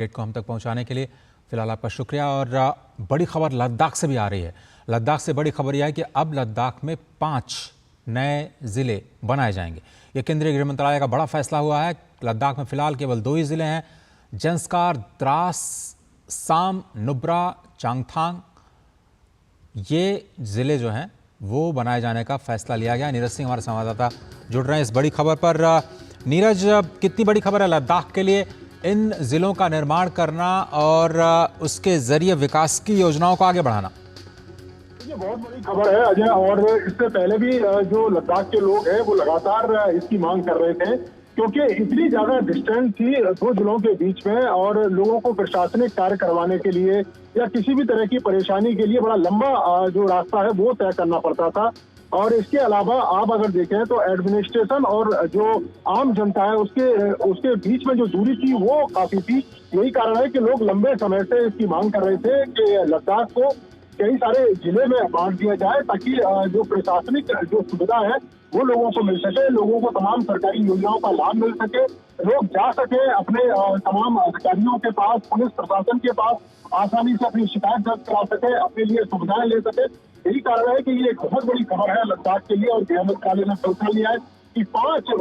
Update को हम तक पहुंचाने के लिए फिलहाल आपका शुक्रिया। और बड़ी खबर लद्दाख से भी आ रही है। लद्दाख से बड़ी खबर यह है कि अब लद्दाख में 5 नए ज़िले बनाए जाएंगे। ये केंद्रीय गृह मंत्रालय का बड़ा फैसला हुआ है। लद्दाख में फिलहाल केवल 2 ही ज़िले हैं, जंस्कार, द्रास, साम, नुब्रा, चांगथांग। ये ज़िले जो हैं वो बनाए जाने का फैसला लिया गया। नीरज सिंह हमारे संवाददाता जुड़ रहे हैं इस बड़ी खबर पर। नीरज, कितनी बड़ी खबर है लद्दाख के लिए इन जिलों का निर्माण करना और उसके जरिए विकास की योजनाओं को आगे बढ़ाना? ये बहुत बड़ी खबर है अजय। और इससे पहले भी जो लद्दाख के लोग हैं वो लगातार इसकी मांग कर रहे थे, क्योंकि इतनी ज्यादा डिस्टेंस थी 2 जिलों के बीच में और लोगों को प्रशासनिक कार्य करवाने के लिए या किसी भी तरह की परेशानी के लिए बड़ा लंबा जो रास्ता है वो तय करना पड़ता था। और इसके अलावा आप अगर देखें तो एडमिनिस्ट्रेशन और जो आम जनता है उसके बीच में जो दूरी थी वो काफी थी। यही कारण है कि लोग लंबे समय से इसकी मांग कर रहे थे कि लद्दाख को कई सारे जिले में बांट दिया जाए, ताकि जो प्रशासनिक जो सुविधा है वो लोगों को मिल सके, लोगों को तमाम सरकारी योजनाओं का लाभ मिल सके, लोग जा सके अपने तमाम अधिकारियों के पास, पुलिस प्रशासन के पास आसानी से अपनी शिकायत दर्ज करा सके, अपने लिए सुविधाएं ले सके। यही कारण है कि ये एक बहुत बड़ी खबर है लद्दाख के लिए। और गृह मंत्रालय ने फैसला लिया है कि 5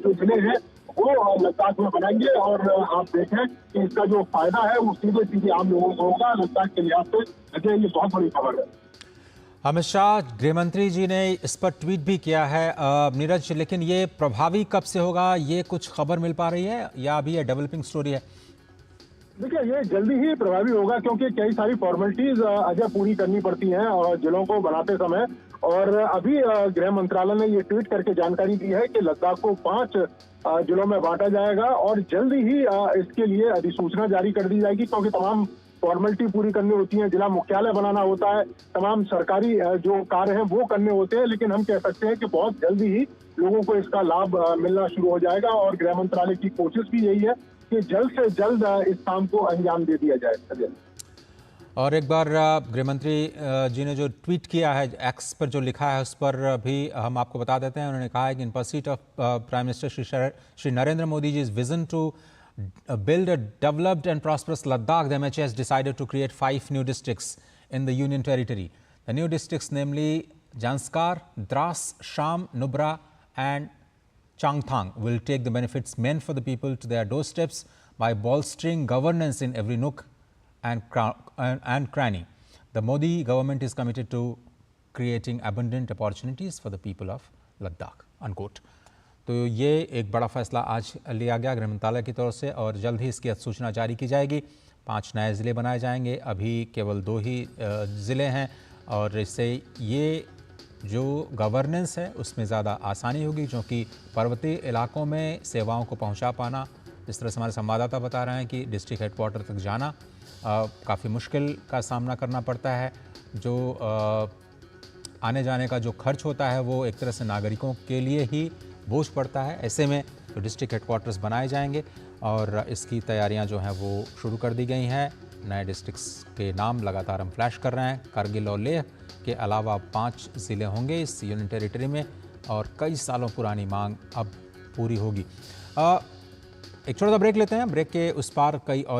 जो जिले हैं वो लद्दाख में बनाएंगे। और आप देखें कि इसका जो फायदा है वो सीधे सीधे आम लोगों को होगा लद्दाख के लिहाज से। अजय, ये बहुत बड़ी खबर है। अमित शाह गृह मंत्री जी ने इस पर ट्वीट भी किया है नीरज, लेकिन ये प्रभावी कब से होगा, ये कुछ खबर मिल पा रही है या अभी ये डेवलपिंग स्टोरी है? देखिए, ये जल्दी ही प्रभावी होगा, क्योंकि कई सारी फॉर्मेलिटीज अजय पूरी करनी पड़ती हैं और जिलों को बनाते समय। और अभी गृह मंत्रालय ने ये ट्वीट करके जानकारी दी है कि लद्दाख को 5 जिलों में बांटा जाएगा और जल्दी ही इसके लिए अधिसूचना जारी कर दी जाएगी, क्योंकि तमाम फॉर्मेलिटी पूरी करनी होती है, जिला मुख्यालय बनाना होता है, तमाम सरकारी जो कार्य हैं वो करने होते हैं। लेकिन हम कह सकते हैं कि बहुत जल्दी ही लोगों को इसका लाभ मिलना शुरू हो जाएगा। और गृह मंत्रालय की कोशिश भी यही है कि जल्द से जल्द इस काम को अंजाम दे दिया जाए। और एक बार गृह मंत्री जी ने जो ट्वीट किया है, एक्स पर जो लिखा है उस पर भी हम आपको बता देते हैं। उन्होंने कहा है कि in pursuit of prime minister Shri Narendra Modi ji vision to build a developed and prosperous Ladakh, the MHA has decided to create 5 new districts in the Union Territory. The new districts, namely Janskar, Dras, Sham, Nubra and Changthang, will take the benefits meant for the people to their doorsteps by bolstering governance in every nook and cranny. The Modi government is committed to creating abundant opportunities for the people of Ladakh, unquote. तो ये एक बड़ा फैसला आज लिया गया गृह मंत्रालय की तरफ से और जल्द ही इसकी अधिसूचना जारी की जाएगी। 5 नए ज़िले बनाए जाएंगे, अभी केवल 2 ही ज़िले हैं और इससे ये जो गवर्नेंस है उसमें ज़्यादा आसानी होगी, क्योंकि पर्वतीय इलाकों में सेवाओं को पहुंचा पाना, जिस तरह से हमारे संवाददाता बता रहे हैं कि डिस्ट्रिक्ट हेडक्वार्टर तक जाना काफ़ी मुश्किल का सामना करना पड़ता है। जो आने जाने का जो खर्च होता है वो एक तरह से नागरिकों के लिए ही बोझ पड़ता है। ऐसे में तो डिस्ट्रिक्ट हेडक्वार्टर्स बनाए जाएंगे और इसकी तैयारियां जो हैं वो शुरू कर दी गई हैं। नए डिस्ट्रिक्ट्स के नाम लगातार हम फ्लैश कर रहे हैं। कारगिल और लेह के अलावा 5 ज़िले होंगे इस यूनियन टेरिटरी में और कई सालों पुरानी मांग अब पूरी होगी। एक छोटा सा ब्रेक लेते हैं। ब्रेक के उस पार कई और